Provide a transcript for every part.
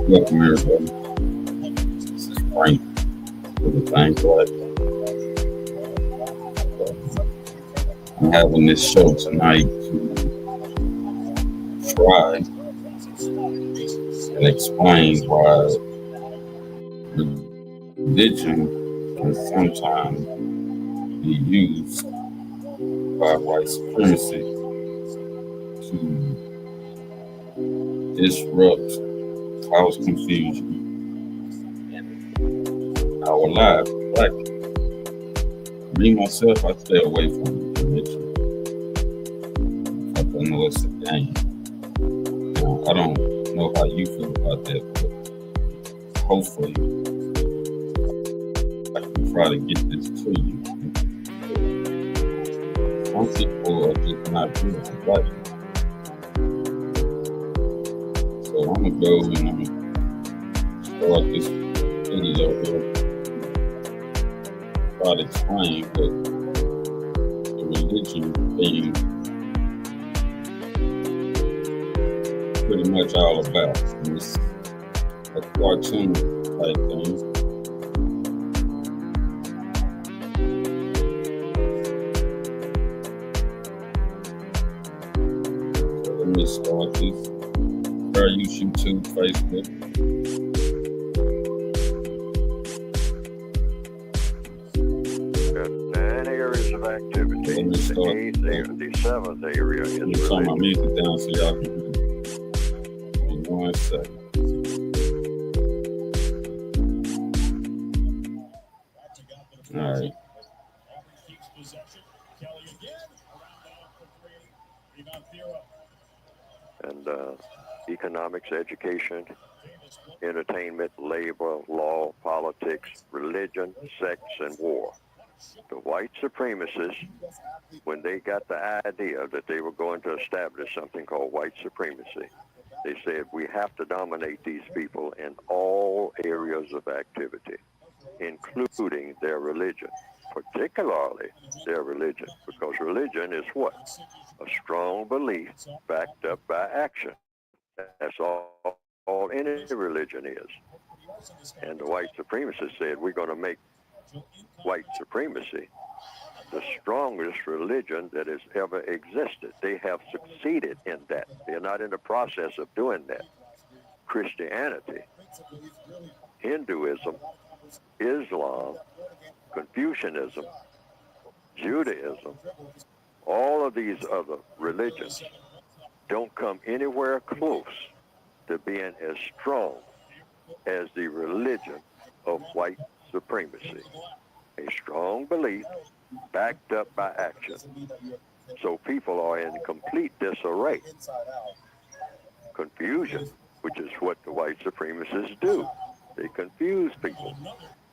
Welcome everybody. This is Bryant with the Thank God. I'm having this show tonight to try and explain why religion can sometimes be used by white supremacy to disrupt, cause confusion in our lives. Black people. Me myself, I stay away from religion because I know it's a game. I don't know how you feel about that, but hopefully I can try to get this to you. Some people are just not good at black people. So I'm gonna go and I'm gonna start this video here, try to explain what the religion thing pretty much all about. And it's a cartoon type thing. So let me start this. Where use YouTube, Facebook. And areas of activity. Let me start. The seventh area is Let me turn my music down so y'all can hear me. Give me 1 second. All right. and economics, education, entertainment, labor, law, politics, religion, sex, and war. The white supremacists, when they got the idea that they were going to establish something called white supremacy, they said we have to dominate these people in all areas of activity, including their religion, particularly their religion, because religion is what? A strong belief backed up by action. That's all any religion is. And the white supremacists said we're going to make white supremacy the strongest religion that has ever existed. They have succeeded in that. They're not in the process of doing that. Christianity, Hinduism, Islam, Confucianism, Judaism, all of these other religions don't come anywhere close to being as strong as the religion of white supremacy. A strong belief backed up by action. So people are in complete disarray. Confusion, which is what the white supremacists do. They confuse people.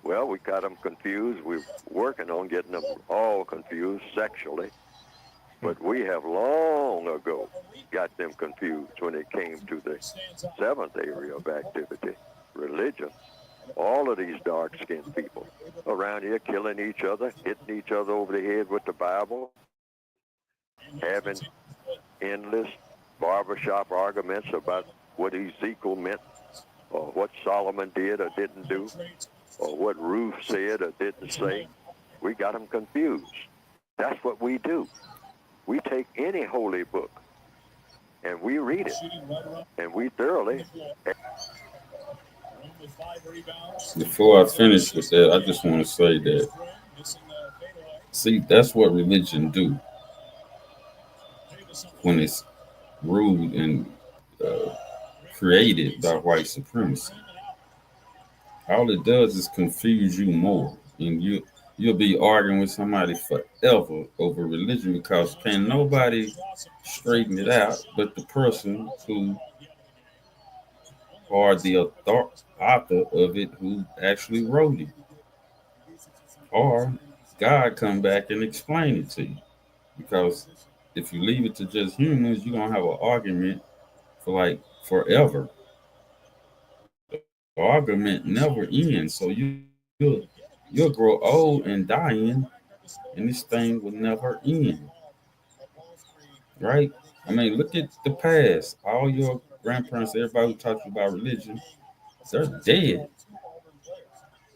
Well, we got them confused. We're working on getting them all confused sexually. But we have long ago got them confused when it came to the seventh area of activity, religion. All of these dark-skinned people around here killing each other, hitting each other over the head with the Bible, having endless barbershop arguments about what Ezekiel meant, or what Solomon did or didn't do, or what Ruth said or didn't say. We got them confused. That's what we do. We take any holy book and we read it, and we thoroughly. Before I finish with that, I just want to say that, see, that's what religion do when it's ruled and created by white supremacy. All it does is confuse you more, and you'll be arguing with somebody forever over religion because can nobody straighten it out but the person who or the author of it who actually wrote it, or God come back and explain it to you. Because if you leave it to just humans, you're gonna have an argument for like forever. The argument never ends. So you'll grow old and dying, and this thing will never end. Right? I mean, look at the past. All your grandparents, everybody who taught you about religion, They're dead.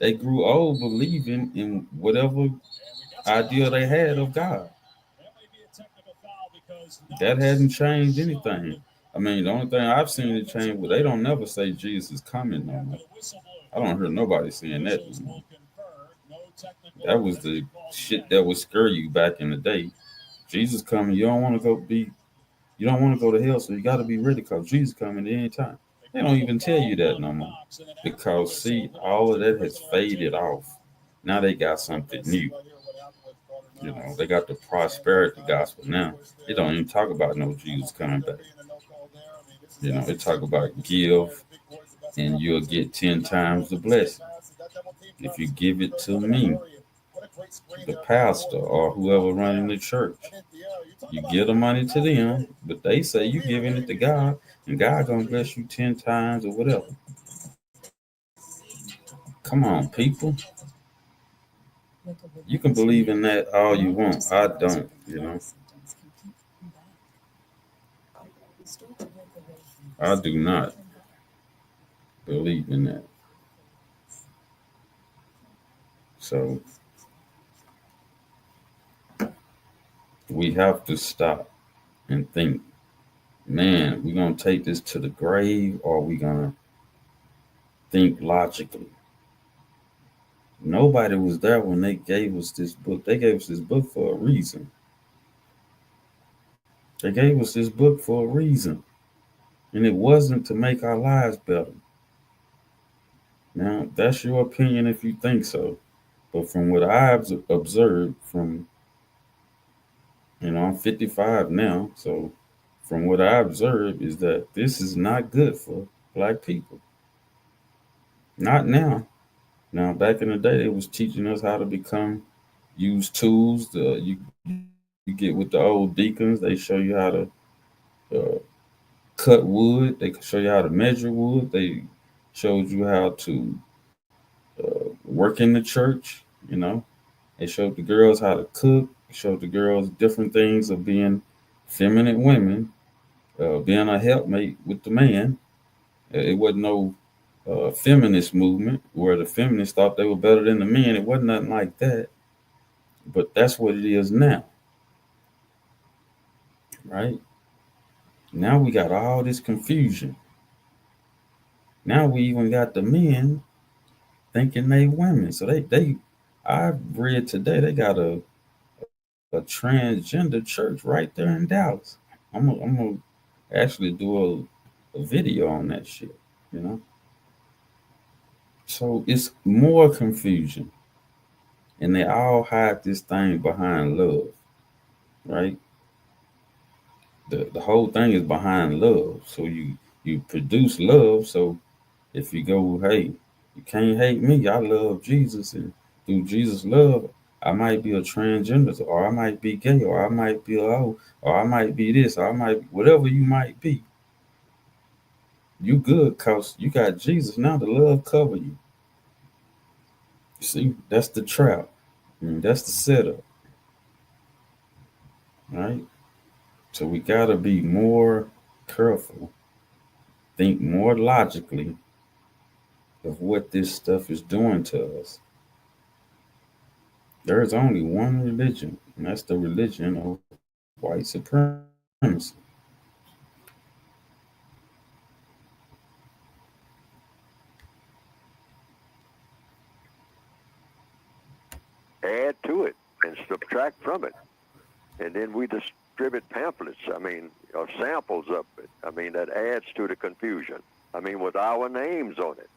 They grew old believing in whatever idea they had of God. That hasn't changed anything. I mean, the only thing I've seen it change, but they don't never say Jesus is coming no more. I don't hear nobody saying that no more. That was the shit that would scare you back in the day. Jesus coming, you don't want to go to hell, so you got to be ready because Jesus coming at any time. They don't even tell you that no more because see, all of that has faded off. Now they got something new. You know, they got the prosperity gospel now. They don't even talk about no Jesus coming back. You know, they talk about give and you'll get 10 times the blessing. If you give it to me, the pastor or whoever running the church, you give the money to them, but they say you giving it to God and God gonna bless you 10 times or whatever. Come on, people. You can believe in that all you want. I don't, you know. I do not believe in that. So we have to stop and think, man, we're gonna take this to the grave or we gonna think logically. Nobody was there when they gave us this book. They gave us this book for a reason. They gave us this book for a reason. And it wasn't to make our lives better. Now, that's your opinion if you think so. But from what I've observed from, I'm 55 now. So from what I observed is that this is not good for black people. Not now. Now, back in the day, they was teaching us how to use tools. You get with the old deacons. They show you how to uh, cut wood. They show you how to measure wood. They showed you how to work in the church. You know, they showed the girls how to cook. Showed the girls different things of being feminine women, being a helpmate with the man. It wasn't no feminist movement where the feminists thought they were better than the men. It wasn't nothing like that. But that's what it is now, right? Now we got all this confusion. Now we even got the men thinking they women. So I read today they got a transgender church right there in Dallas. I'm gonna actually do a video on that shit. You know, so it's more confusion, and they all hide this thing behind love, right? The whole thing is behind love. So you produce love. So if you go, hey, you can't hate me. I love Jesus, and through Jesus' love, I might be a transgender, or I might be gay, or I might be a hoe, or I might be this, or I might whatever you might be. You good cause you got Jesus. Now the love cover you. See, that's the trap. That's the setup, right? So we gotta be more careful, think more logically of what this stuff is doing to us. There's only one religion, and that's the religion of white supremacy. Add to it and subtract from it. And then we distribute pamphlets, or samples of it. That adds to the confusion. With our names on it.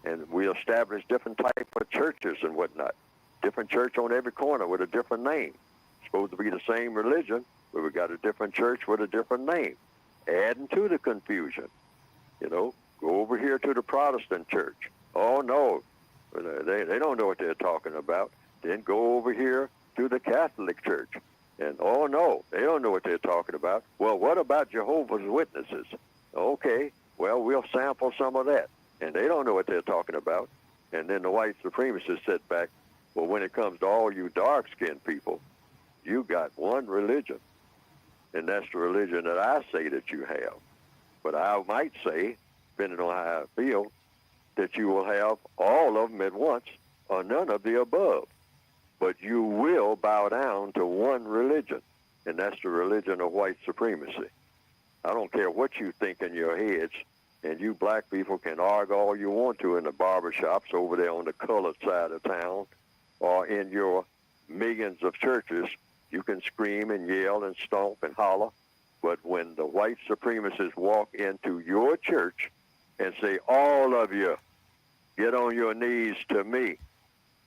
And we establish different type of churches and whatnot. Different church on every corner with a different name. Supposed to be the same religion, but we got a different church with a different name. Adding to the confusion. Go over here to the Protestant church. Oh, no, they don't know what they're talking about. Then go over here to the Catholic church. And, oh, no, they don't know what they're talking about. Well, what about Jehovah's Witnesses? Okay, well, we'll sample some of that. And they don't know what they're talking about. And then the white supremacists sit back, well, when it comes to all you dark-skinned people, you got one religion. And that's the religion that I say that you have. But I might say, depending on how I feel, that you will have all of them at once or none of the above. But you will bow down to one religion, and that's the religion of white supremacy. I don't care what you think in your heads, and you black people can argue all you want to in the barbershops over there on the colored side of town or in your millions of churches. You can scream and yell and stomp and holler, but when the white supremacists walk into your church and say, all of you, get on your knees to me,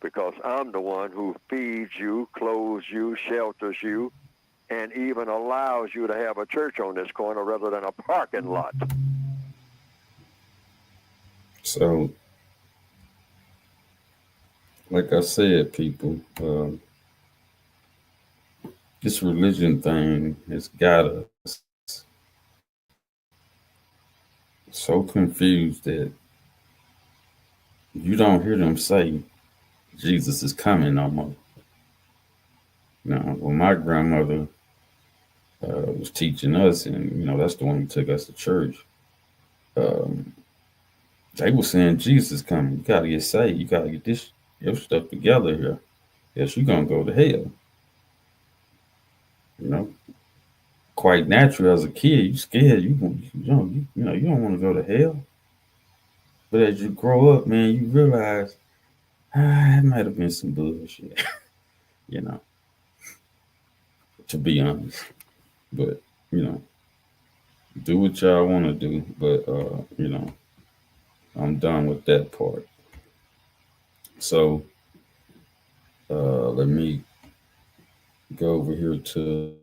because I'm the one who feeds you, clothes you, shelters you, and even allows you to have a church on this corner rather than a parking lot. So, like I said, people, this religion thing has got us so confused that you don't hear them say Jesus is coming no more. Now, when my grandmother was teaching us, and that's the one who took us to church, um, they were saying Jesus coming. You gotta get saved. You gotta get this your stuff together here. Yes, you're gonna go to hell. You know, quite natural as a kid. You scared. You don't want to go to hell. But as you grow up, man, you realize it might have been some bullshit. you know, to be honest. But you know, do what y'all want to do. But I'm done with that part. So let me go over here to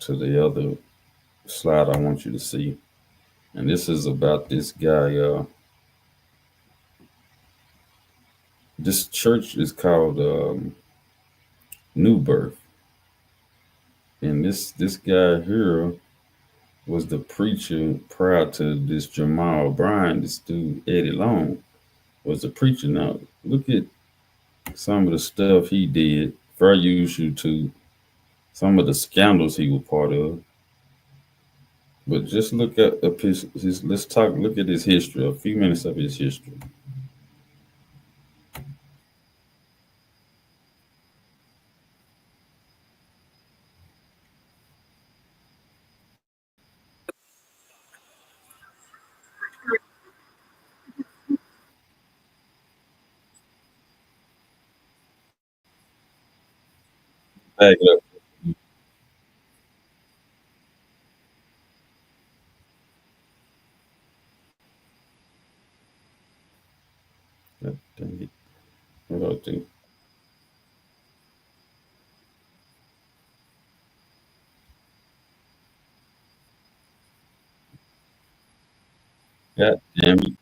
the other slide I want you to see. And this is about this guy. This church is called New Birth. And this guy here was the preacher prior to this Jamal Bryant. This dude, Eddie Long, was the preacher. Now, look at some of the stuff he did. Fair use YouTube, some of the scandals he was part of. But just look at look at his history, a few minutes of his history. Back it up. God dang it. What do I do? God damn it.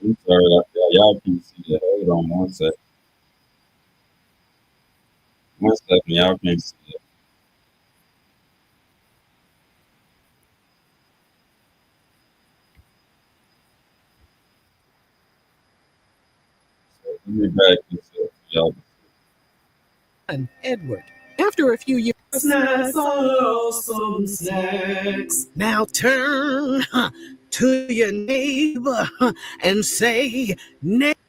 I'm sorry. Y'all can see that. Hold on one second. One second. Y'all can see it. Let me back this up. Y'all. Edward. After a few years, snacks are awesome snacks. Now turn to your neighbor and say, neighbor.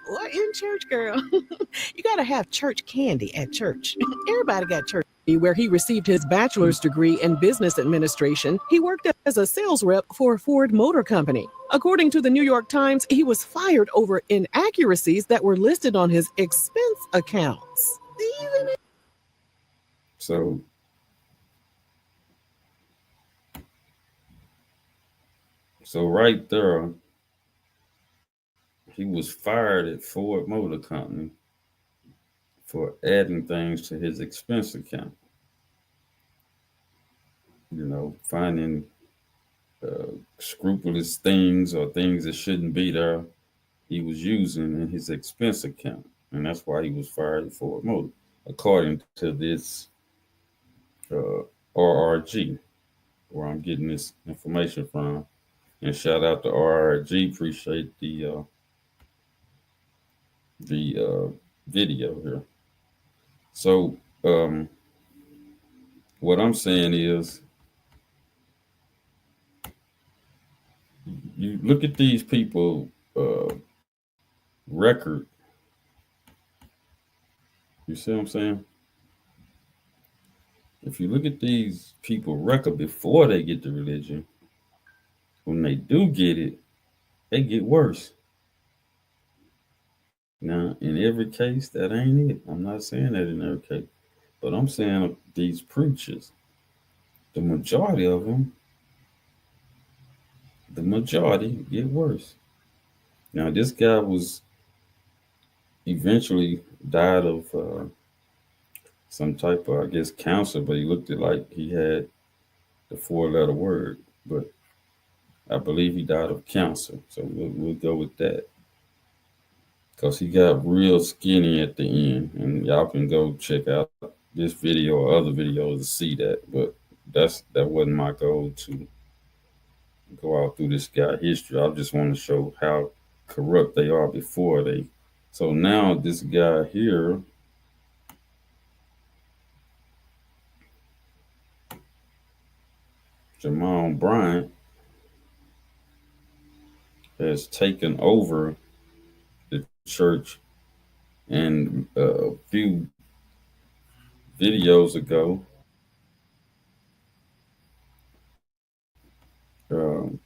What in church, girl? You gotta have church candy at church. Everybody got church. Where he received his bachelor's degree in business administration, he worked as a sales rep for Ford Motor Company. According to the New York Times, he was fired over inaccuracies that were listed on his expense accounts. So right there, he was fired at Ford Motor Company for adding things to his expense account. Finding scrupulous things or things that shouldn't be there, he was using in his expense account. And that's why he was fired at Ford Motor, according to this RRG, where I'm getting this information from. And shout out to RRG. Appreciate the video here. So what I'm saying is, you look at these people record. You see what I'm saying? If you look at these people record before they get the religion, when they do get it, they get worse. Now, in every case, that ain't it. I'm not saying that in every case, but I'm saying these preachers, the majority of them, the majority get worse. Now, this guy was eventually died of some type of, I guess, cancer, but he looked it like he had the four-letter word. But I believe he died of cancer, so we'll go with that. Because he got real skinny at the end, and y'all can go check out this video or other videos to see that. But that wasn't my goal to go out through this guy history. I just want to show how corrupt they are before they. So now this guy here, Jamal Bryant, has taken over the church, and a few videos ago, um,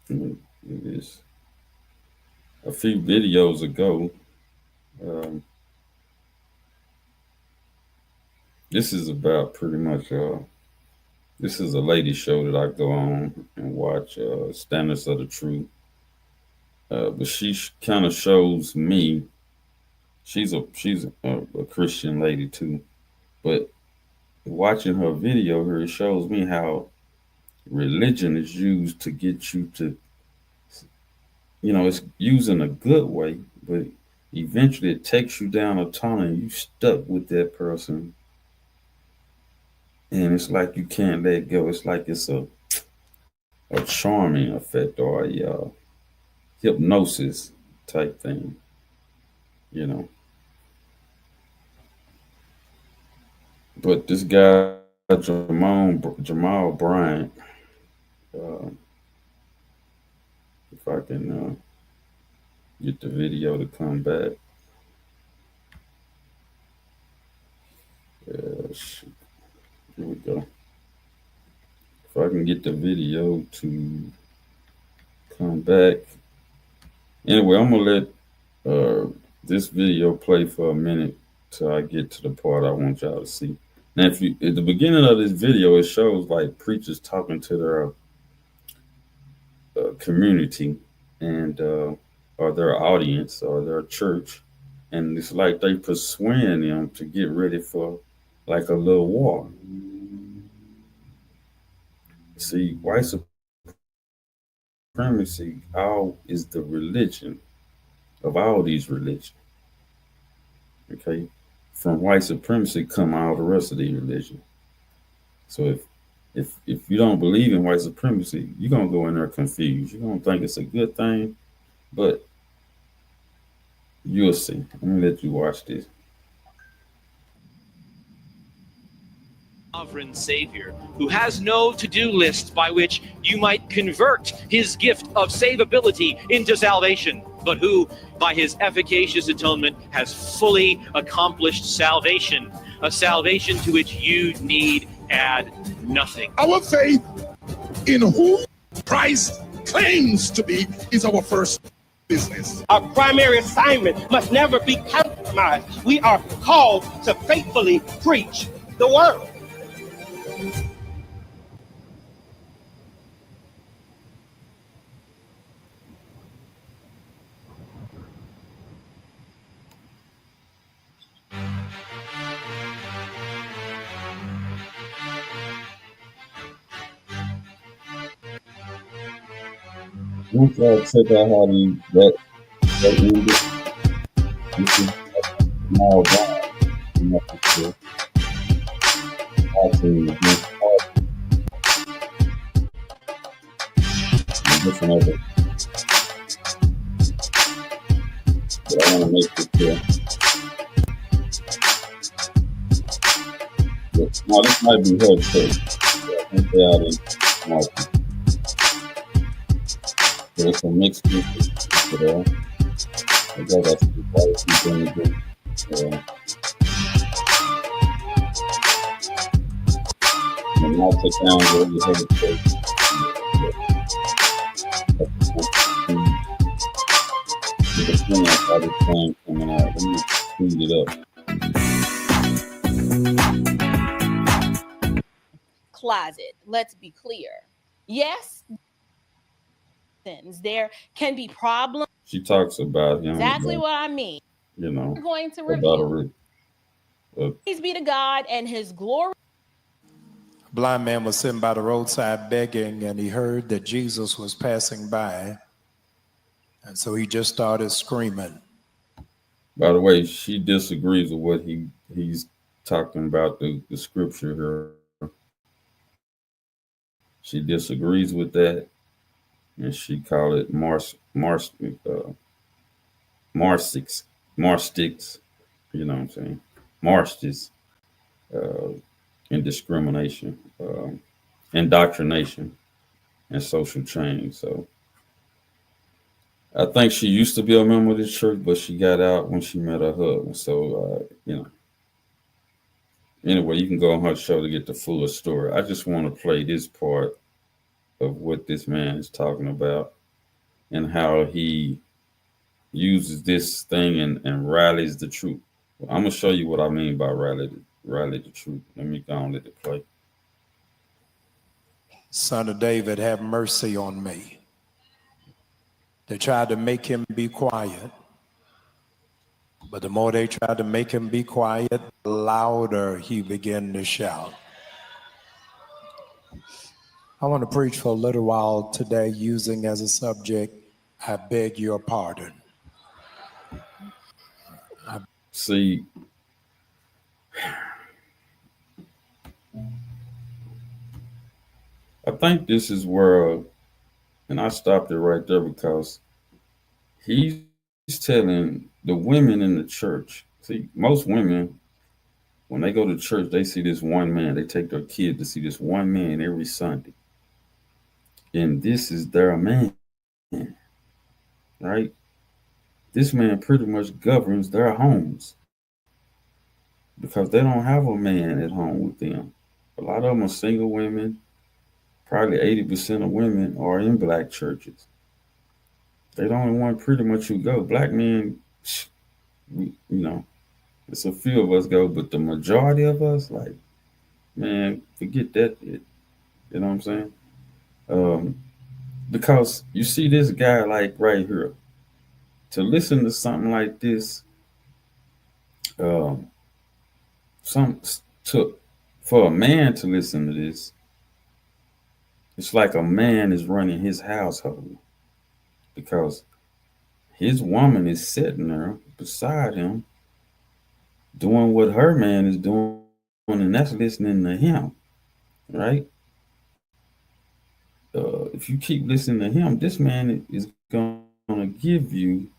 it is a few videos ago. Um, this is about pretty much. This is a lady show that I go on and watch. Standards of the Truth. But she kind of shows me. She's a Christian lady too, but watching her video here, it shows me how religion is used to get you to, it's used in a good way, but eventually it takes you down a tunnel and you stuck with that person. And it's like you can't let go. It's like it's a charming effect or a hypnosis type thing, you know. But this guy, Jamal Bryant, uh, if I can get the video to come back. Shoot. Here we go. If I can get the video to come back. Anyway, I'm going to let this video play for a minute till I get to the part I want y'all to see. Now, at the beginning of this video, it shows like preachers talking to their community and or their audience or their church, and it's like they persuading them to get ready for like a little war. See, white supremacy all is the religion of all these religions. Okay, from white supremacy come all the rest of these religions. So if you don't believe in white supremacy, you're gonna go in there confused. You're gonna think it's a good thing, but you'll see. Let me let you watch this. Sovereign Savior, who has no to-do list by which you might convert his gift of savability into salvation, but who, by his efficacious atonement, has fully accomplished salvation, a salvation to which you need add nothing. Our faith in who Christ claims to be is our first business. Our primary assignment must never be compromised. We are called to faithfully preach the word. Once y'all check out how that ended, this is Jamal Bryant. Watching this party. Listen over. But I want to make this clear. Now, this might be her church. I think they're out in Martin. There's some mixed people there. I guess that's the quite a few things to do. And I'll take down where you have a church. The thing I started playing coming out. Let me speed it up. Closet. Let's be clear. Yes, there can be problems. She talks about him. Exactly what I mean. You know, we're going to review. Praise be to God and his glory. A blind man was sitting by the roadside begging, and he heard that Jesus was passing by. And so he just started screaming. By the way, she disagrees with what he's talking about, the scripture here. She disagrees with that, and she called it marsticks, you know what I'm saying? Marstis, indiscrimination, indoctrination, and social change. So I think she used to be a member of the church, but she got out when she met her husband. So, anyway, you can go on her show to get the fuller story. I just want to play this part of what this man is talking about and how he uses this thing and rallies the truth. I'm going to show you what I mean by rally the truth. Let me go and let it play. Son of David, have mercy on me. They tried to make him be quiet, but the more they tried to make him be quiet, the louder he began to shout. I want to preach for a little while today using as a subject, I beg your pardon. See, I think this is where, and I stopped it right there because he's telling the women in the church. See, most women, when they go to church, they see this one man. They take their kid to see this one man every Sunday. And this is their man, right? This man pretty much governs their homes because they don't have a man at home with them. A lot of them are single women. Probably 80% of women are in black churches. They're the only one pretty much who go. Black men, it's a few of us go, but the majority of us, like, man, forget that. You know what I'm saying? Because you see this guy, like, right here. To listen to something like this, for a man to listen to this, it's like a man is running his household because his woman is sitting there beside him doing what her man is doing, and that's listening to him, right? If you keep listening to him, this man is going to give you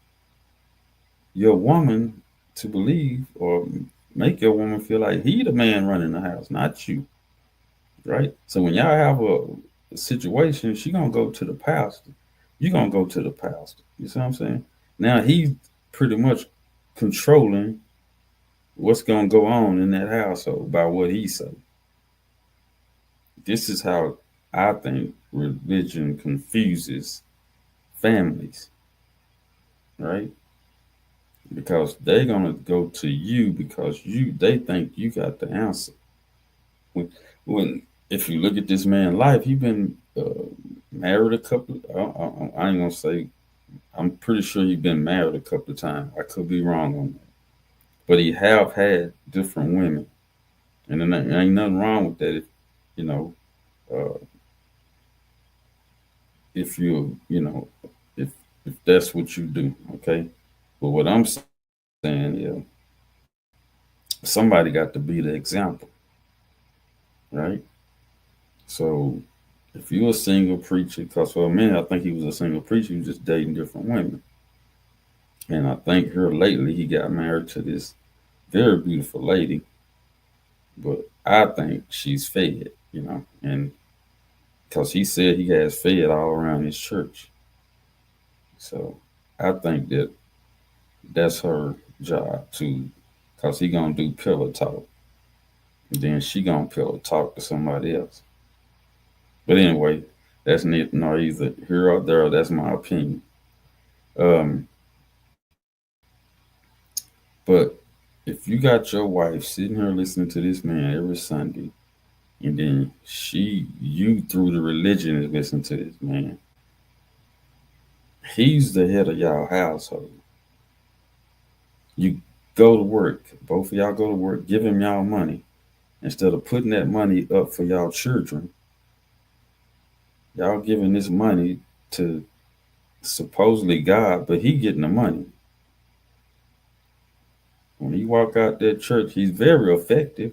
your woman to believe or make your woman feel like he the man running the house, not you, right? So when y'all have a situation, she going to go to the pastor. You're going to go to the pastor. You see what I'm saying? Now he's pretty much controlling what's going to go on in that household by what he says. This is how I think religion confuses families, right? Because they're going to go to you because they think you got the answer. When if you look at this man's life, he's been married a couple. I ain't gonna say. I'm pretty sure he's been married a couple of times. I could be wrong on that, but he have had different women, and then there ain't nothing wrong with that. If if that's what you do, okay. But what I'm saying is, somebody got to be the example, right? So if you're a single preacher, because for a minute I think he was a single preacher, he was just dating different women. And I think here lately he got married to this very beautiful lady, but I think she's fed, and because he said he has fed all around his church. So I think that that's her job too, because he gonna do pillow talk, and then she gonna pillow talk to somebody else. But anyway, that's neither here or there. That's my opinion. Um, but if you got your wife sitting here listening to this man every Sunday, and then you through the religion is listening to this man, he's the head of y'all household. You go to work, both of y'all go to work, give him y'all money instead of putting that money up for y'all children. Y'all giving this money to supposedly God, but he getting the money. When he walk out that church, he's very effective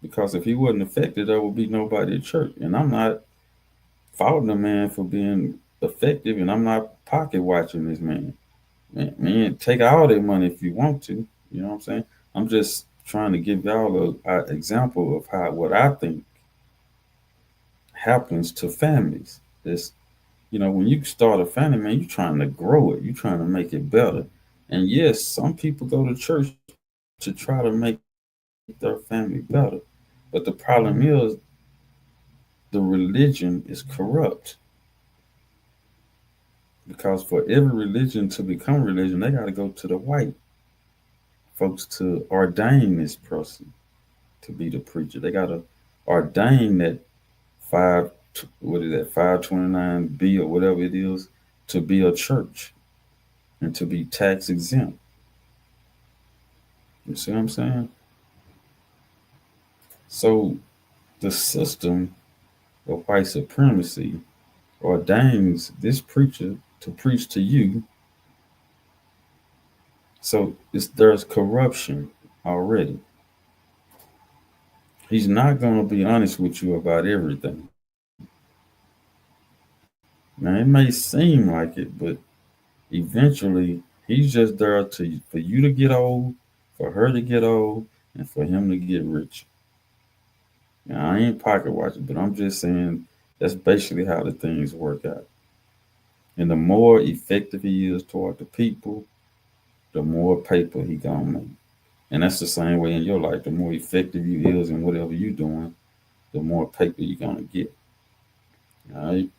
because if he wasn't effective, there would be nobody at church. And I'm not faulting the man for being effective, and I'm not pocket watching this man. Man, take all their money if you want to. You know what I'm saying? I'm just trying to give y'all a example of how what I think happens to families. This, when you start a family, man, you're trying to grow it. You're trying to make it better. And yes, some people go to church to try to make their family better. But the problem is the religion is corrupt. Because for every religion to become religion, they got to go to the white folks to ordain this person to be the preacher. They got to ordain that 529B or whatever it is to be a church and to be tax exempt. You see what I'm saying? So the system of white supremacy ordains this preacher to preach to you. So there's corruption already. He's not going to be honest with you about everything. Now, it may seem like it, but eventually he's just there for you to get old, for her to get old, and for him to get rich. Now, I ain't pocket watching, but I'm just saying that's basically how the things work out. And the more effective he is toward the people, the more paper he gonna make. And that's the same way in your life. The more effective you is in whatever you're doing, the more paper you're gonna get. All right.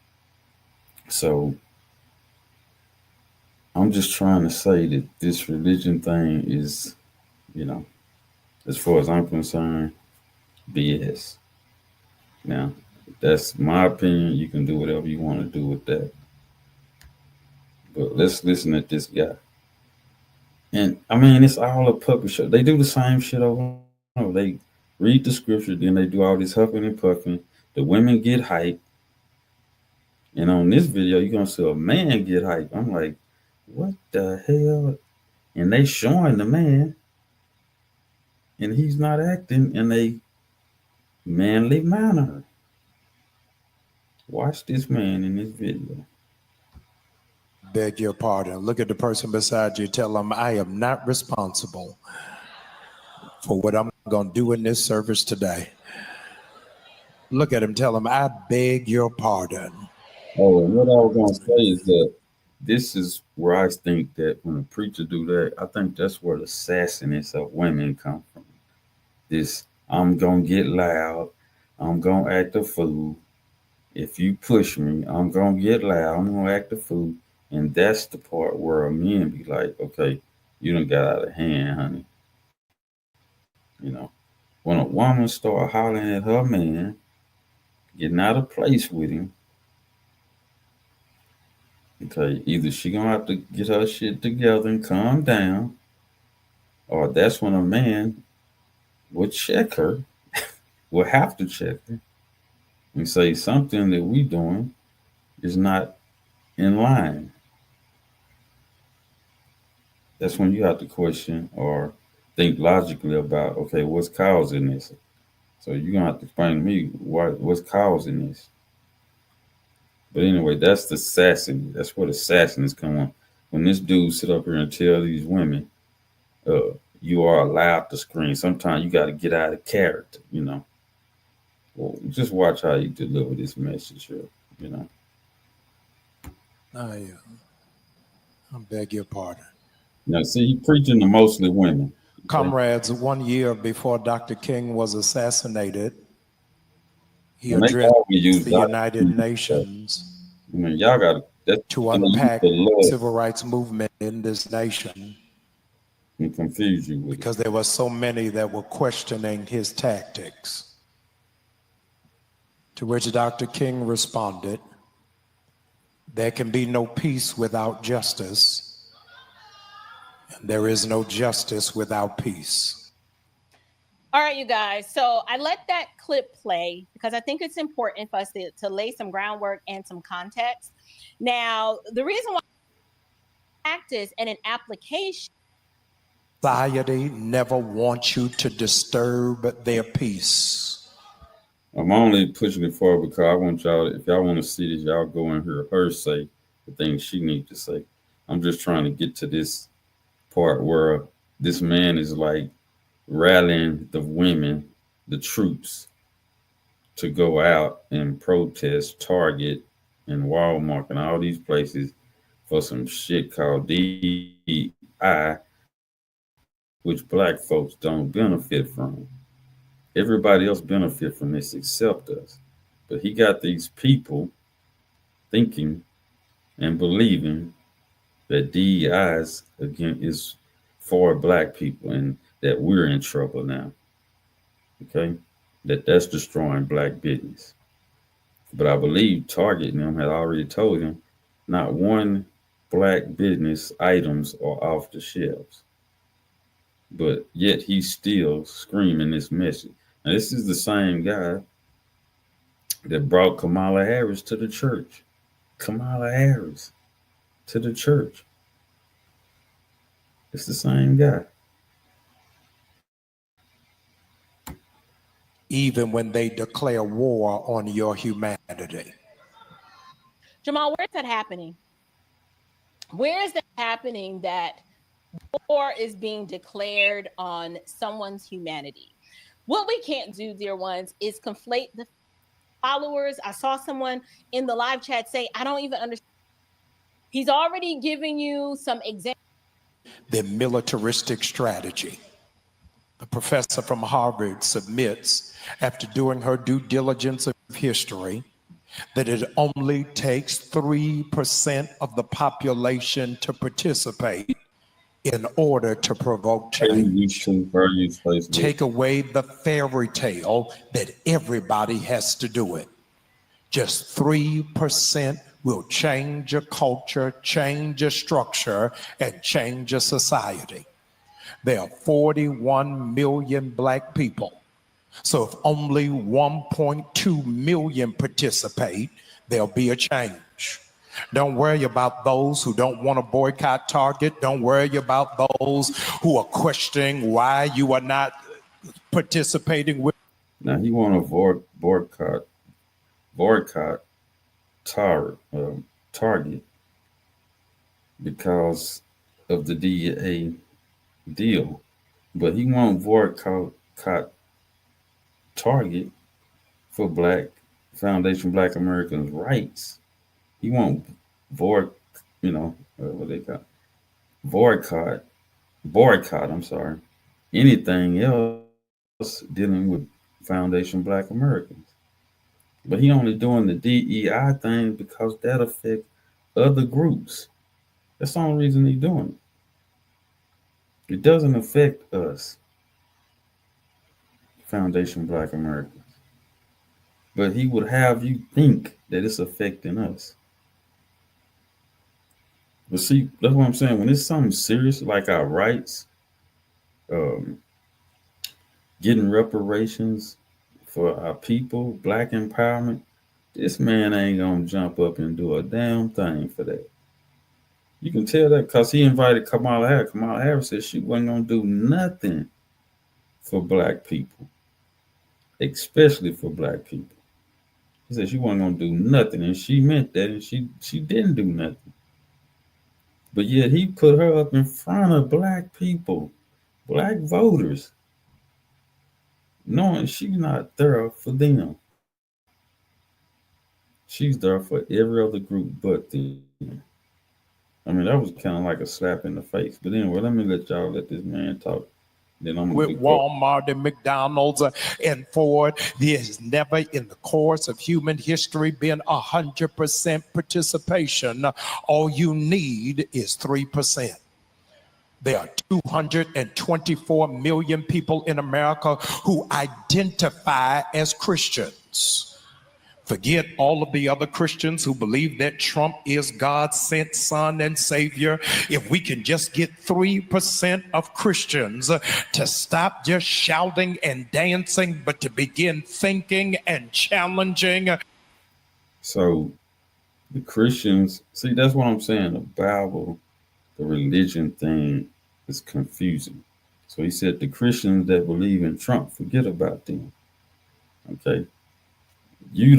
So I'm just trying to say that this religion thing is, as far as I'm concerned, BS. Now, that's my opinion. You can do whatever you want to do with that. But let's listen at this guy. And I mean, it's all a puppet show. They do the same shit over and over. They read the scripture, then they do all this huffing and puffing. The women get hyped. And on this video, you're going to see a man get hyped. I'm like, what the hell? And they showing the man, and he's not acting in a manly manner. Watch this man in this video. Beg your pardon. Look at the person beside you. Tell them I am not responsible for what I'm going to do in this service today. Look at him. Tell him I beg your pardon. Oh, and what I was going to say is that this is where I think that when a preacher do that, I think that's where the sassiness of women come from. This, I'm going to get loud. I'm going to act a fool. If you push me, I'm going to get loud. I'm going to act a fool. And that's the part where men be like, okay, you done got out of hand, honey. When a woman start hollering at her man, getting out of place with him, okay, either she gonna have to get her shit together and calm down, or that's when a man will check her, will have to check her, and say something that we doing is not in line. That's when you have to question or think logically about, okay, what's causing this? So you're gonna have to explain to me what's causing this. But anyway, that's the sassy. That's where the sassiness come on. when this dude sit up here and tell these women, you are allowed to scream. Sometimes you got to get out of character, you know. Well, just watch how you deliver this message here, you know. I beg your pardon. Now, see, he preaching to mostly women. Okay? Comrades, 1 year before Dr. King was assassinated, he And they addressed always use the Dr. United King. Nations I mean, y'all got to to unpack the the Lord civil rights movement in this nation and confuse you with because there were so many that were questioning his tactics. To which Dr. King responded, there can be no peace without justice, and there is no justice without peace. All right, you guys. So I let that clip play because I think it's important for us to lay some groundwork and some context. Now, the reason why practice and an application. Society never wants you to disturb their peace. I'm only pushing it forward because I want y'all, if y'all want to see this, y'all go and hear her say the things she needs to say. I'm just trying to get to this part where this man is like rallying the women, the troops, to go out and protest Target and Walmart and all these places for some shit called DEI, which black folks don't benefit from. Everybody else benefit from this except us. But he got these people thinking and believing that DEI is again is for black people and that we're in trouble now. Okay? That's destroying black business. But I believe Target and them had already told him not one black business items are off the shelves. But yet he's still screaming this message. Now, this is the same guy that brought Kamala Harris to the church. Kamala Harris to the church. It's the same guy. Even when they declare war on your humanity. Jamal, where's that happening? Where is that happening that war is being declared on someone's humanity? What we can't do, dear ones, is conflate the followers. I saw someone in the live chat say, I don't even understand. He's already giving you some examples. Their militaristic strategy. The professor from Harvard submits, after doing her due diligence of history, that it only takes 3% of the population to participate in order to provoke change. Take away the fairy tale that everybody has to do it. Just 3% will change a culture, change a structure, and change a society. There are 41 million black people. So if only 1.2 million participate, there'll be a change. Don't worry about those who don't want to boycott Target. Don't worry about those who are questioning why you are not participating with. Now he want to boycott Target because of the DEA deal, but he won't boycott Target for Black Foundation Black Americans' rights. He won't what they call boycott. I'm sorry, anything else dealing with Foundation Black Americans. But he only doing the DEI thing because that affects other groups. That's the only reason he's doing it. It doesn't affect us, Foundation Black Americans. But he would have you think that it's affecting us. But see, that's what I'm saying. When it's something serious like our rights, getting reparations for our people, black empowerment, this man ain't gonna jump up and do a damn thing for that. You can tell that because he invited Kamala Harris. Kamala Harris said she wasn't gonna do nothing for black people, especially for black people. She said she wasn't gonna do nothing, and she meant that, and she didn't do nothing. But yet he put her up in front of black people, black voters, knowing she's not there for them. She's there for every other group but them. I mean, that was kind of like a slap in the face. But anyway, let me let this man talk. Then I'm gonna With be Walmart and McDonald's and Ford, there has never in the course of human history been 100% participation. All you need is 3%. There are 224 million people in America who identify as Christians. Forget all of the other Christians who believe that Trump is God's sent son and savior. If we can just get 3% of Christians to stop just shouting and dancing, but to begin thinking and challenging. So the Christians, see, that's what I'm saying. The Bible, the religion thing is confusing. So he said the Christians that believe in Trump, forget about them. Okay. You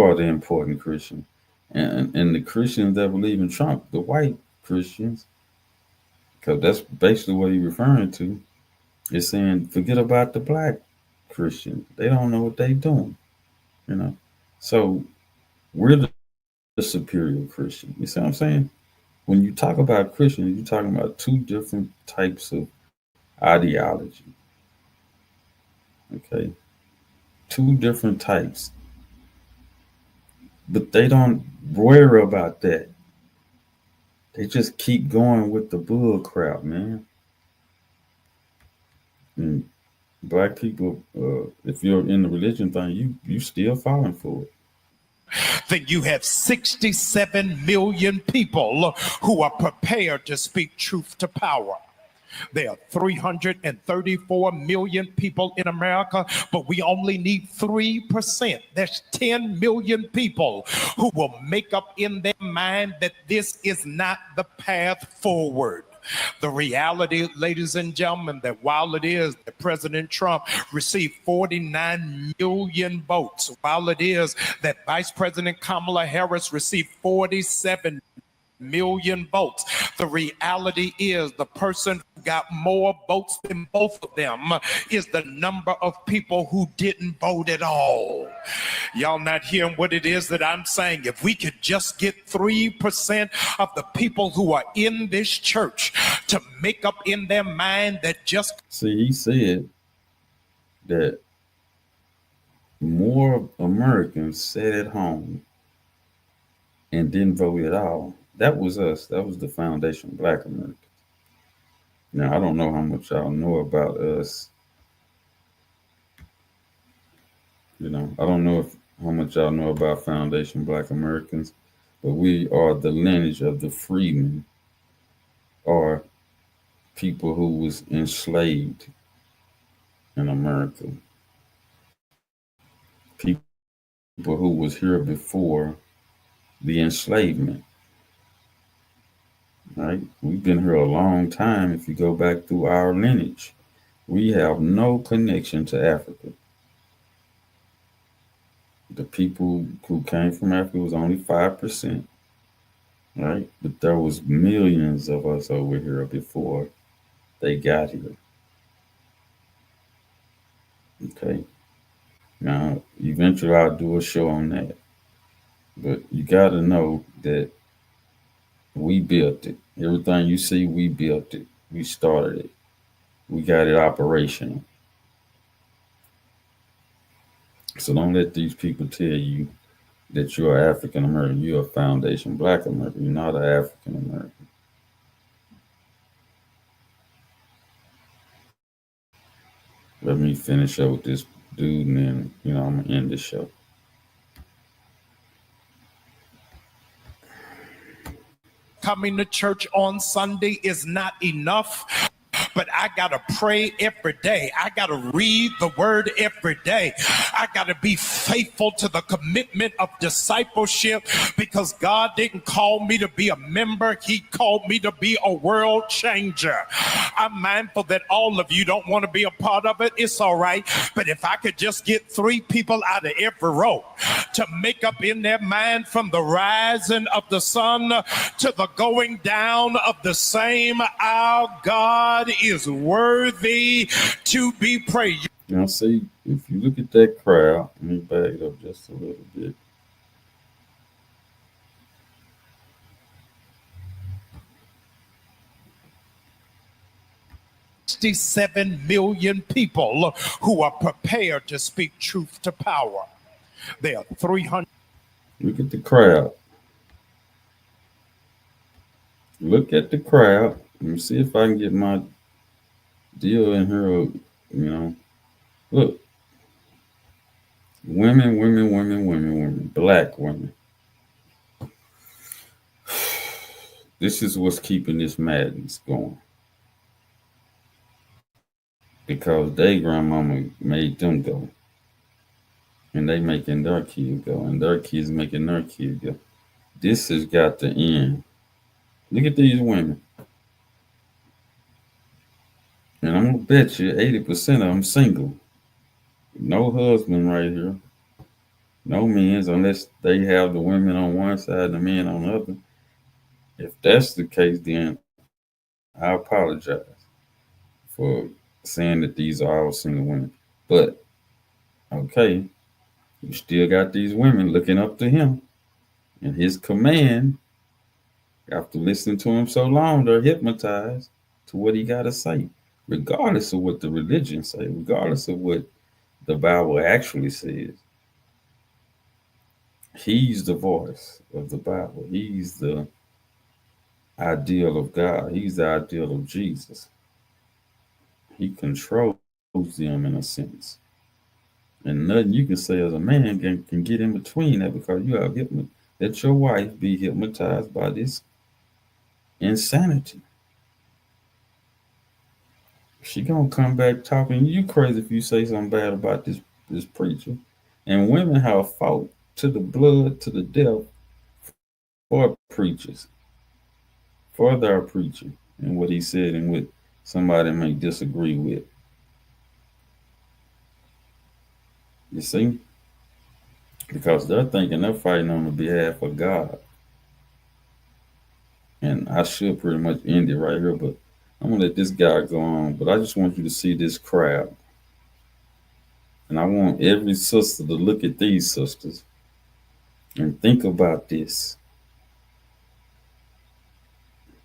are the important Christian. And the Christians that believe in Trump, the white Christians, because that's basically what he's referring to, is saying forget about the black Christians. They don't know what they're doing, you know. So we're the superior Christian. You see what I'm saying? When you talk about Christians, you're talking about two different types of ideology. Okay. Two different types. But they don't worry about that. They just keep going with the bull crap, man. And black people, if you're in the religion thing, you still falling for it. Then you have 67 million people who are prepared to speak truth to power. There are 334 million people in America, but we only need 3%. There's 10 million people who will make up in their mind that this is not the path forward. The reality, ladies and gentlemen, that while it is that President Trump received 49 million votes, while it is that Vice President Kamala Harris received 47 million votes, the reality is the person who got more votes than both of them is the number of people who didn't vote at all. Y'all not hearing what it is that I'm saying? If we could just get 3% of the people who are in this church to make up in their mind that just... See, he said that more Americans sat at home and didn't vote at all. That was us. That was the foundation of Black Americans. Now, I don't know how much y'all know about us. You know, I don't know how much y'all know about Foundation Black Americans, but we are the lineage of the freedmen, or people who was enslaved in America. People who was here before the enslavement. Right? We've been here a long time if you go back through our lineage. We have no connection to Africa. The people who came from Africa was only 5%, right? But there was millions of us over here before they got here. Okay. Now, eventually I'll do a show on that. But you got to know that we built it. Everything you see, we built it. We started it. We got it operational. So don't let these people tell you that you're African American. You're a Foundation Black American. You're not an African American. Let me finish up with this dude, and then I'm gonna end the show. Coming to church on Sunday is not enough. but I got to pray every day. I got to read the word every day. I got to be faithful to the commitment of discipleship, because God didn't call me to be a member. He called me to be a world changer. I'm mindful that all of you don't want to be a part of it. It's all right. But if I could just get 3 people out of every row to make up in their mind from the rising of the sun to the going down of the same, our God is worthy to be praised. Now, see, if you look at that crowd, let me back it up just a little bit. $67 million people who are prepared to speak truth to power. There are 300. Look at the crowd. Look at the crowd. Let me see if I can get my deal in here. You know, look. Women, black women. This is what's keeping this madness going. Because their grandmama made them go. And they making their kids go. And their kids making their kids go. This has got to end. Look at these women. And I'm going to bet you 80% of them single. No husband right here. No men's, unless they have the women on one side and the men on the other. If that's the case, then I apologize for saying that these are all single women. But, okay, you still got these women looking up to him and his command. After listening to him so long, they're hypnotized to what he got to say, regardless of what the religion say, regardless of what the Bible actually says. He's the voice of the Bible. He's the ideal of God. He's the ideal of Jesus. He controls them in a sense. And nothing you can say as a man can get in between that, because you have let your wife be hypnotized by this insanity. She gonna come back talking you crazy if you say something bad about this preacher. And women have fought to the blood, to the death for preachers, for their preacher, and what he said and what somebody may disagree with. You see? Because they're thinking they're fighting on the behalf of God. And I should pretty much end it right here, but I'm going to let this guy go on. But I just want you to see this crowd. And I want every sister to look at these sisters and think about this.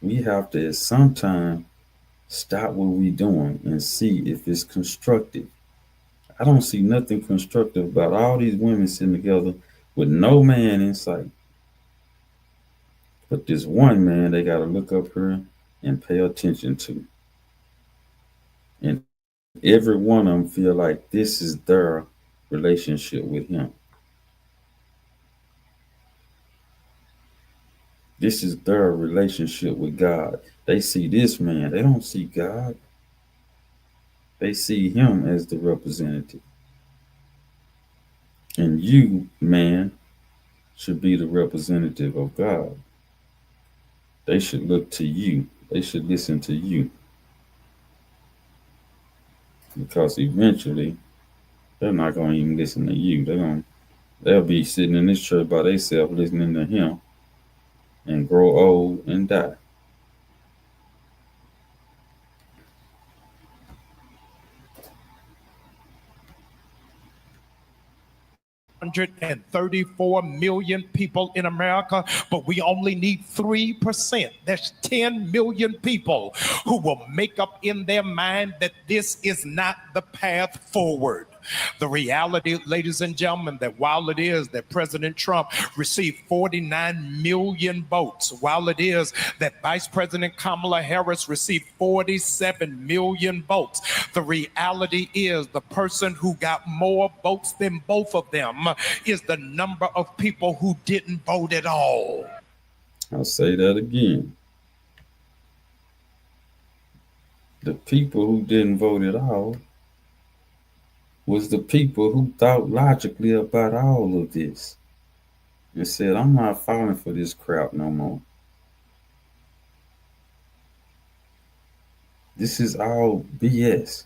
We have to at some time stop what we're doing and see if it's constructive. I don't see nothing constructive about all these women sitting together with no man in sight. But this one man they got to look up here and pay attention to. And every one of them feel like this is their relationship with him. This is their relationship with God. They see this man. They don't see God. They see him as the representative. And you, man, should be the representative of God. They should look to you. They should listen to you. Because eventually, they're not going to even listen to you. They'll be sitting in this church by themselves listening to him and grow old and die. $134 million people in America, but we only need 3%. That's 10 million people who will make up in their mind that this is not the path forward. The reality, ladies and gentlemen, that while it is that President Trump received 49 million votes, while it is that Vice President Kamala Harris received 47 million votes, the reality is the person who got more votes than both of them is the number of people who didn't vote at all. I'll say that again. The people who didn't vote at all was the people who thought logically about all of this and said, I'm not falling for this crap no more. This is all BS.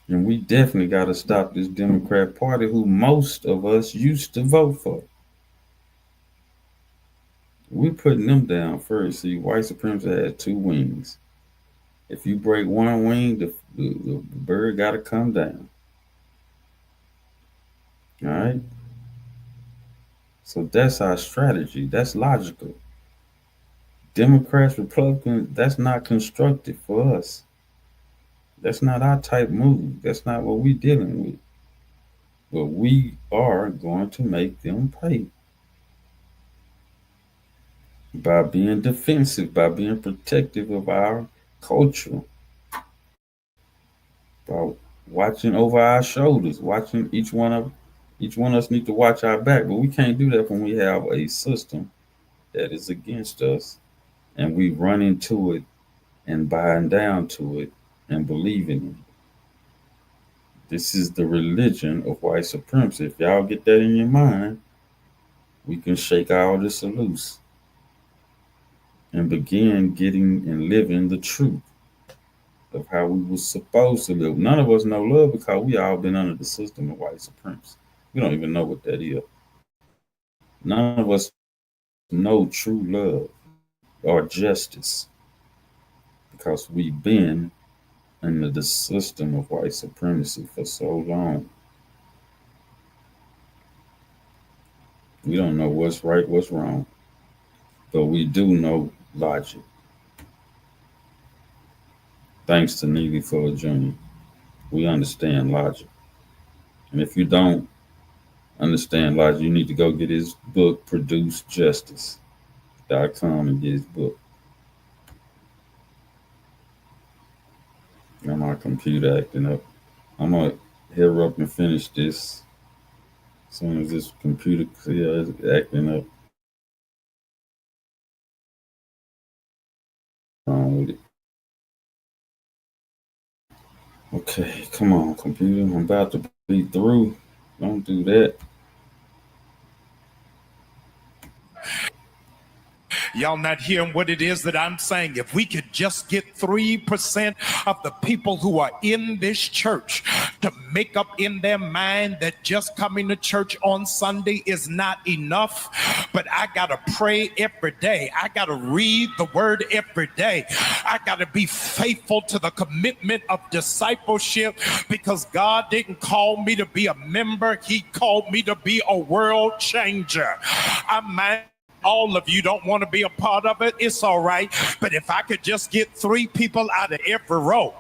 And we definitely got to stop this Democrat Party who most of us used to vote for. We're putting them down first. See, white supremacy has two wings. If you break one wing, the bird got to come down. All right? So that's our strategy. That's logical. Democrats, Republicans, that's not constructive for us. That's not our type move. That's not what we're dealing with. But we are going to make them pay by being defensive, by being protective of our culture, by watching over our shoulders, watching each one of us need to watch our back. But we can't do that when we have a system that is against us and we run into it and buying down to it and believing in it. This is the religion of white supremacy. If y'all get that in your mind, we can shake all this loose and begin getting and living the truth of how we were supposed to live. None of us know love because we all been under the system of white supremacy. We don't even know what that is. None of us know true love or justice because we've been under the system of white supremacy for so long. We don't know what's right, what's wrong, but we do know logic. Thanks to Neely Fuller Jr., we understand logic. And if you don't understand logic, you need to go get his book, ProduceJustice.com, and get his book. And my computer acting up. I'm going to hurry up and finish this. As soon as this computer is acting up, wrong with it. Okay, come on, computer. I'm about to be through. Don't do that. Y'all not hearing what it is that I'm saying? If we could just get 3% of the people who are in this church to make up in their mind that just coming to church on Sunday is not enough, but I got to pray every day. I got to read the word every day. I got to be faithful to the commitment of discipleship because God didn't call me to be a member. He called me to be a world changer. I'm mad. All of you don't want to be a part of it. It's all right. But if I could just get 3 people out of every row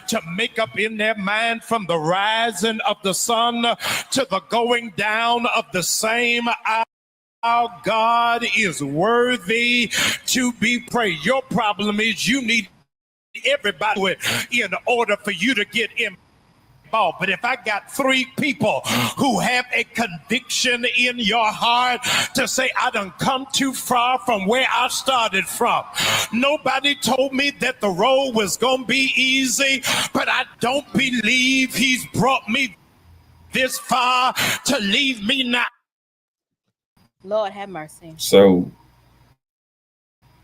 to make up in their mind from the rising of the sun to the going down of the same hour, our God is worthy to be praised. Your problem is you need everybody in order for you to get in. But if I got 3 people who have a conviction in your heart to say, I done come too far from where I started from. Nobody told me that the road was going to be easy, but I don't believe he's brought me this far to leave me now. Lord have mercy. So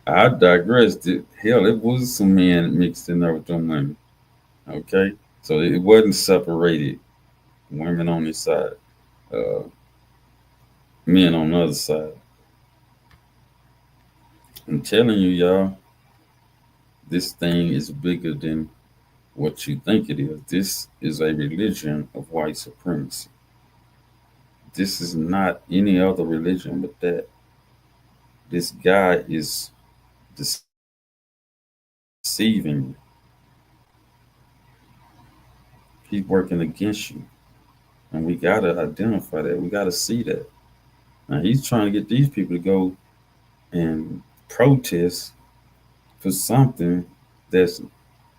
I digressed. Hell, it was some men mixed in there with them women. Okay? So it wasn't separated. Women on this side, men on the other side. I'm telling you, y'all, this thing is bigger than what you think it is. This is a religion of white supremacy. This is not any other religion but that. This guy is deceiving you. He's working against you. And we got to identify that. We got to see that. Now, he's trying to get these people to go and protest for something that's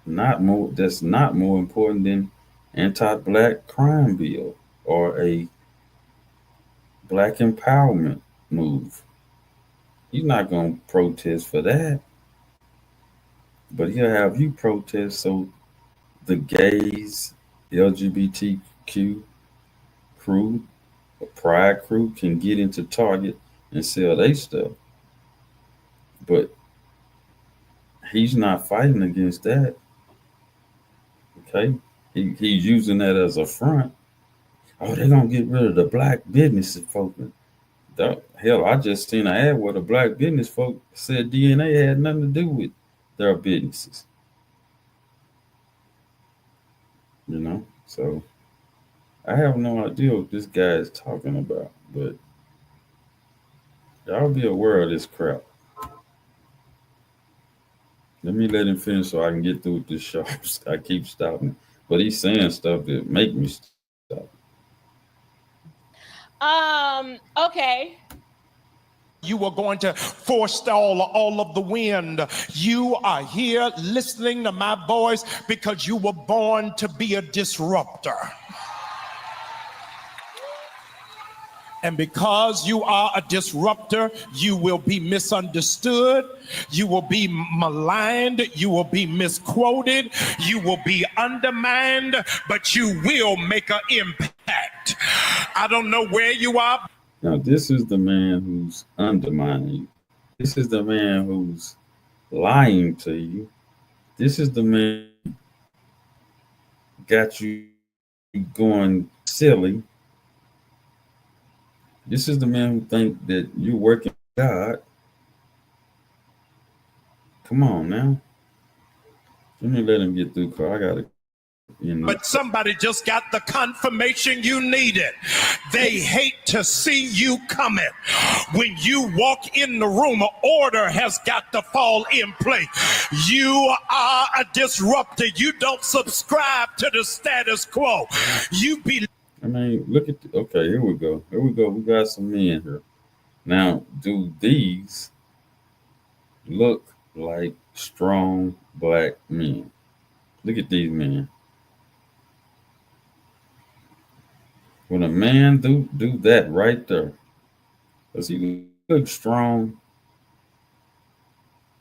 not more important than anti-black crime bill or a black empowerment move. He's not going to protest for that. But he'll have you protest so the gays, LGBTQ crew, a pride crew can get into Target and sell their stuff. But he's not fighting against that. Okay, he's using that as a front. Oh, they're gonna get rid of the black business folk. Hell, I just seen an ad where the black business folk said DNA had nothing to do with their businesses. You know, so I have no idea what this guy is talking about, but y'all be aware of this crap. Let me let him finish so I can get through with this show. I keep stopping, but he's saying stuff that make me stop. Okay. You were going to forestall all of the wind. You are here listening to my voice because you were born to be a disruptor. And because you are a disruptor, you will be misunderstood, you will be maligned, you will be misquoted, you will be undermined, but you will make an impact. I don't know where you are. Now, this is the man who's undermining you. This is the man who's lying to you. This is the man who got you going silly. This is the man who think that you're working with God. Come on now. Let me let him get through, cause I gotta. But somebody just got the confirmation you needed. They hate to see you coming. When you walk in the room, order has got to fall in place. You are a disruptor. You don't subscribe to the status quo. You be. I mean, look at. Okay, here we go. Here we go. We got some men here. Now, do these look like strong black men? Look at these men. When a man do that right there, does he look strong?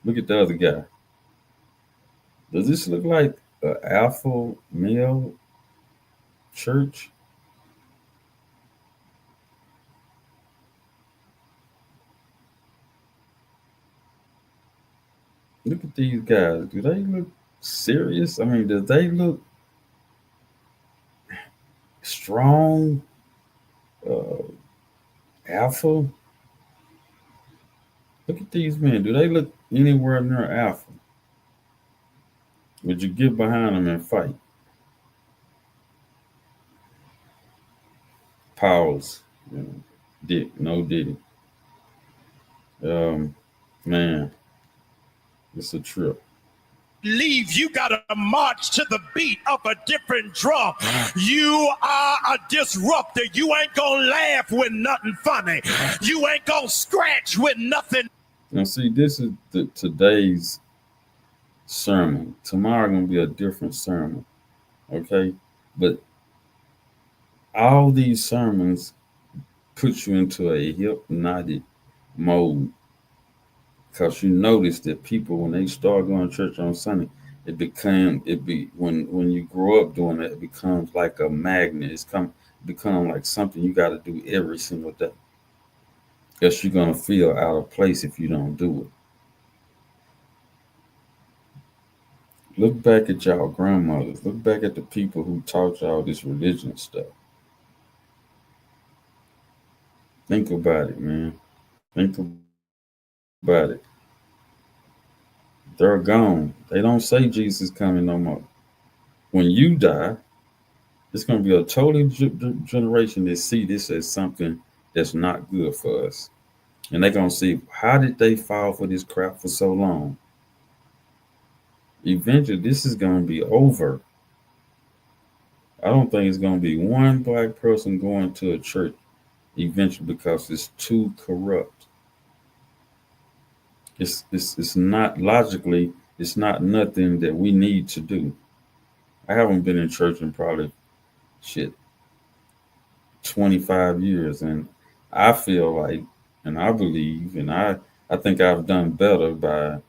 Look at the other guy. Does this look like an alpha male church? Look at these guys. Do they look serious? I mean, do they look strong? Alpha? Look at these men. Do they look anywhere near alpha? Would you get behind them and fight? Pause. You know, Dick, no Diddy. Man, it's a trip. Leave, you gotta march to the beat of a different drum. You are a disruptor. You ain't gonna laugh with nothing funny. You ain't gonna scratch with nothing. Now, see, this is today's sermon. Tomorrow gonna be a different sermon, okay? But all these sermons put you into a hypnotic mode. Because you notice that people, when they start going to church on Sunday, when you grow up doing that, it becomes like a magnet. Become like something you got to do every single day. Because you're gonna feel out of place if you don't do it. Look back at y'all grandmothers. Look back at the people who taught y'all this religion stuff. Think about it, man. Think about it. They're gone. They don't say Jesus is coming no more. When you die, it's going to be a totally generation that see this as something that's not good for us. And they're going to see, how did they fall for this crap for so long? Eventually, this is going to be over. I don't think it's going to be one black person going to a church eventually because it's too corrupt. It's not logically, it's not nothing that we need to do. I haven't been in church in probably 25 years, and I feel like, and I believe, and I think I've done better by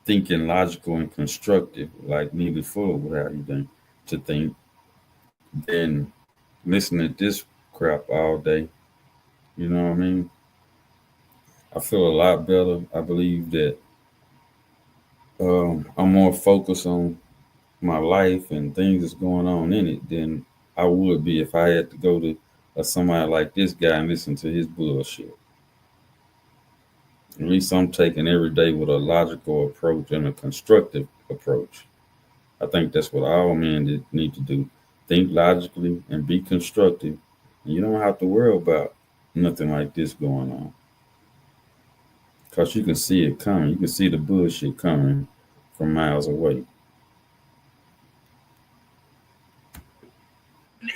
thinking logical and constructive, like neither full would have you to think, than listening to this crap all day. You know what I mean? I feel a lot better. I believe that I'm more focused on my life and things that's going on in it than I would be if I had to go to somebody like this guy and listen to his bullshit. At least I'm taking every day with a logical approach and a constructive approach. I think that's what all men need to do. Think logically and be constructive. And you don't have to worry about nothing like this going on. Because you can see it coming. You can see the bullshit coming from miles away.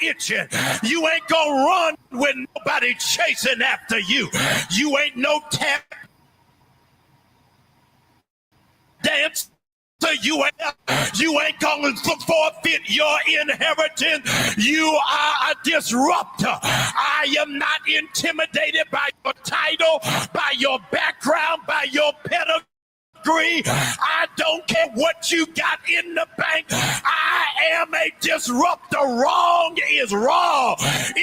Itching. You ain't gonna run with nobody chasing after you. You ain't no tap dance. You ain't gonna forfeit your inheritance. You are a disruptor. I am not intimidated by your title, by your background, by your pedigree. I don't care what you got in the bank. I am a disruptor. Wrong is wrong.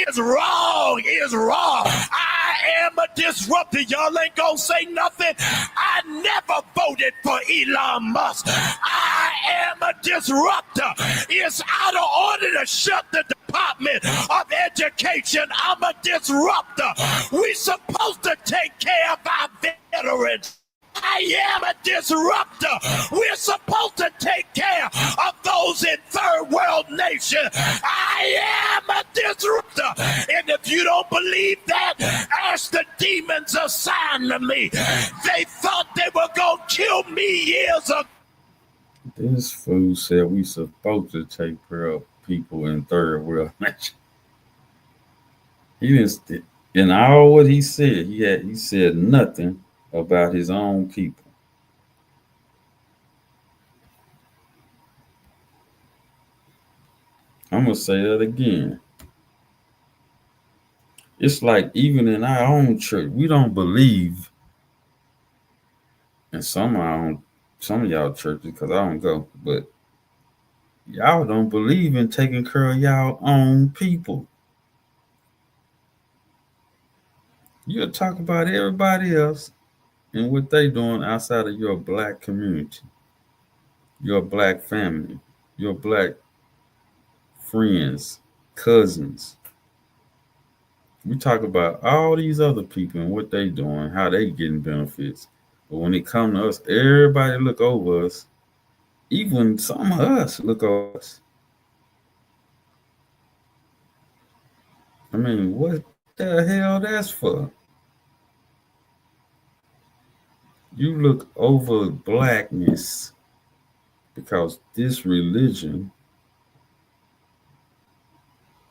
Is wrong is wrong. I am a disruptor. Y'all ain't gonna say nothing. I never voted for Elon Musk. I am a disruptor. It's out of order to shut the Department of Education. I'm a disruptor. We supposed to take care of our veterans. I am a disruptor. We're supposed to take care of those in third world nations. I am a disruptor. And if you don't believe that, ask the demons assigned to me. They thought they were going to kill me years ago. This fool said we supposed to take care of people in third world nations. He didn't. In all what he said, he said nothing about his own people. I'm gonna say that again. It's like even in our own church, we don't believe in some of y'all churches because I don't go, but y'all don't believe in taking care of y'all own people. You'll talk about everybody else and what they doing outside of your black community, your black family, your black friends, cousins. We talk about all these other people and what they doing, how they getting benefits. But when it comes to us, everybody look over us. Even some of us look over us. I mean, what the hell that's for? You look over blackness because this religion,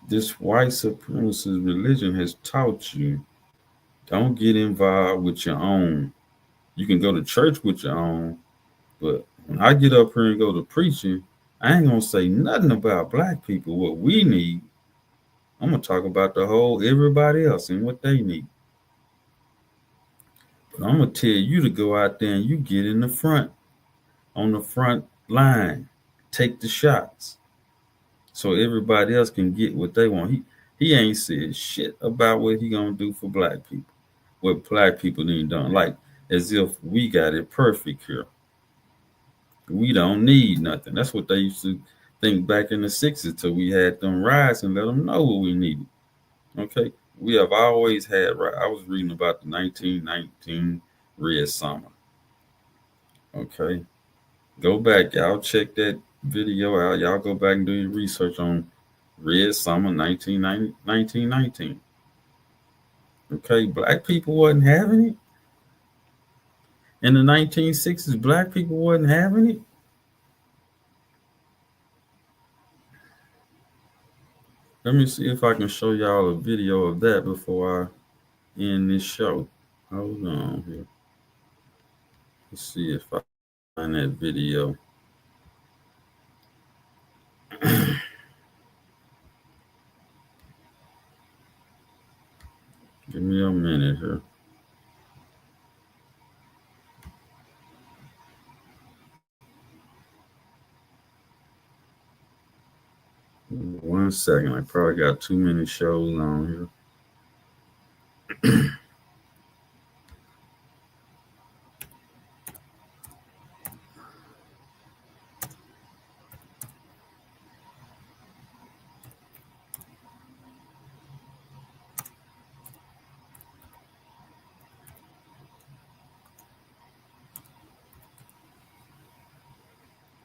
this white supremacist religion has taught you don't get involved with your own. You can go to church with your own, but when I get up here and go to preaching, I ain't gonna say nothing about black people, what we need. I'm gonna talk about the whole everybody else and what they need. But I'm gonna tell you to go out there and you get in the front, on the front line, take the shots, so everybody else can get what they want. He ain't said shit about what he gonna do for black people, what black people need done, like as if we got it perfect here. We don't need nothing. That's what they used to think back in the 60s till we had them riots and let them know what we needed. Okay, we have always had. I was reading about the 1919 Red Summer. Okay, go back, y'all check that video out. Y'all go back and do your research on Red Summer 1919. Okay, black people wasn't having it in the 1960s. Black people wasn't having it. Let me see if I can show y'all a video of that before I end this show. Hold on here. Let's see if I find that video. Give me a minute here. 1 second. I probably got too many shows on here.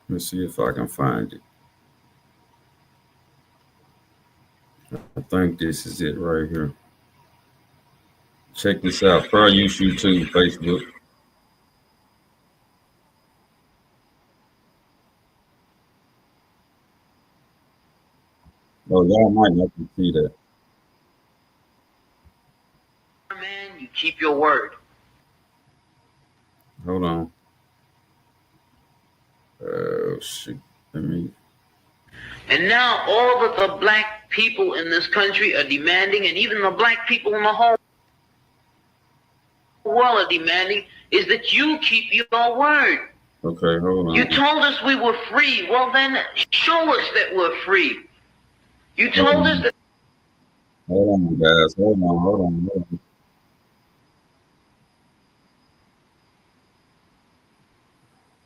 Let's see if I can find it. I think this is it right here. Check this out. Probably YouTube, Facebook. Oh, y'all might not can see that. Man, you keep your word. Hold on. Oh, shoot. Let me. And now all of the black people in this country are demanding, and even the black people in the whole world are demanding, is that you keep your word. Okay, hold on. You told us we were free. Well, then show us that we're free. You told us that. Hold on, guys. Hold on.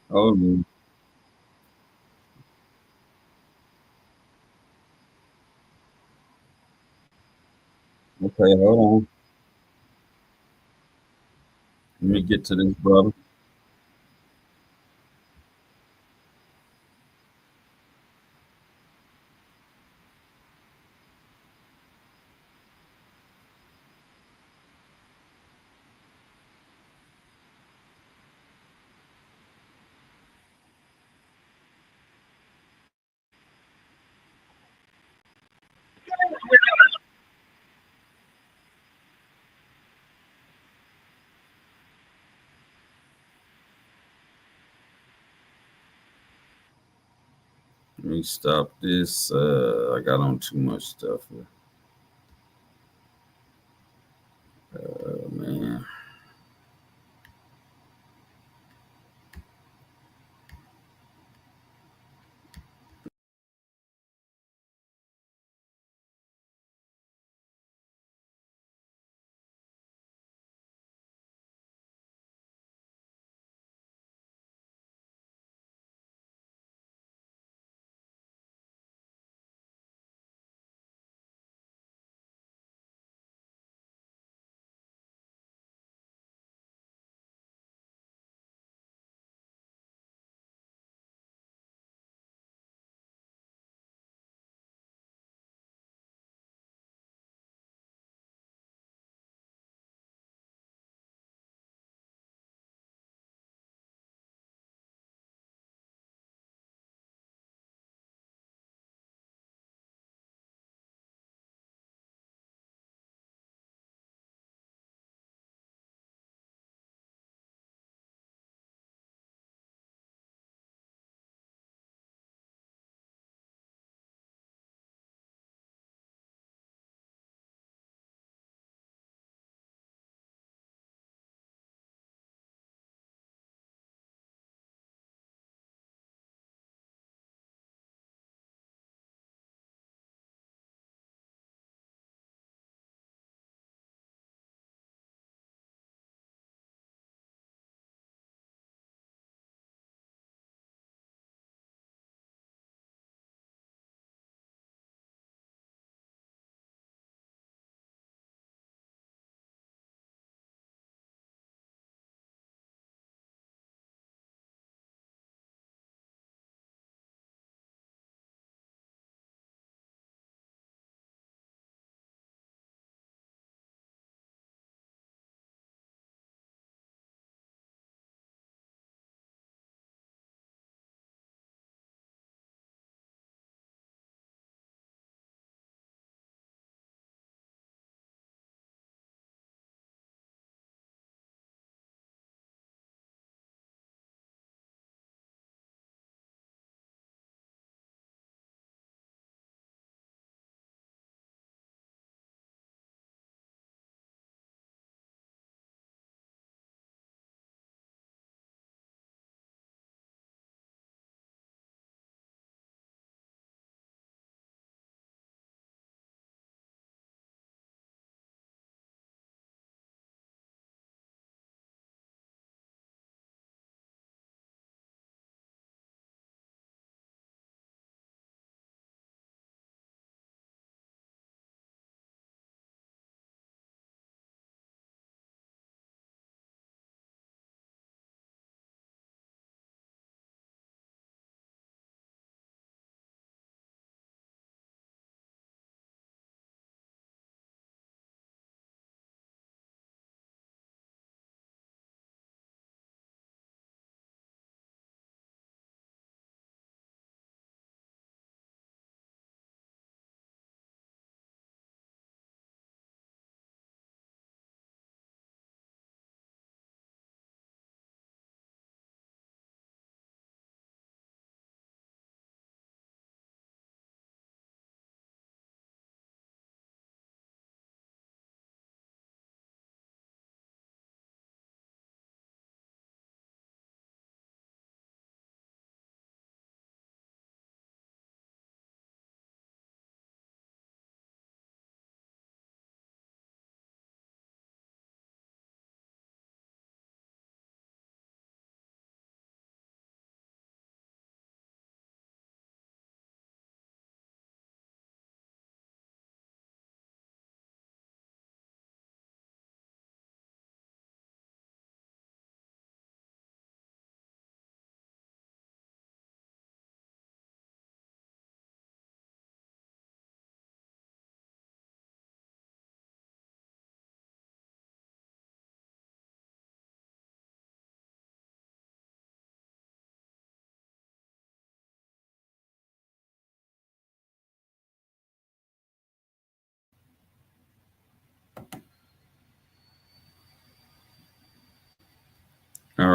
Hold on. Okay, hold on. Let me get to this, brother. Let me stop this. I got on too much stuff here. Man.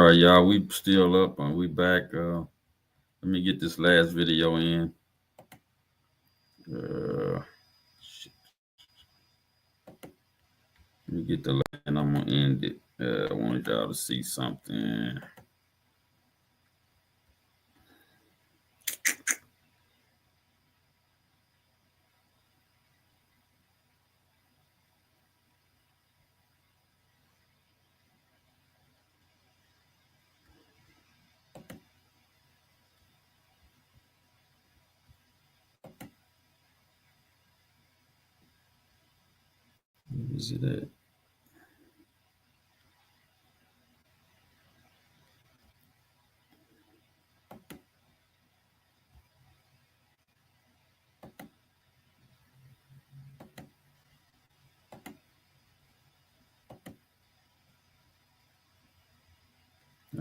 right, y'all. We still up and we back. Let me get this last video in. Shit. Let me get the last, and I'm gonna end it. I wanted y'all to see something. Where is it at?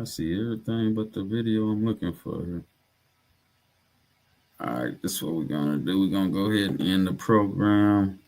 I see everything but the video I'm looking for here. All right, this is what we're gonna do. We're gonna go ahead and end the program.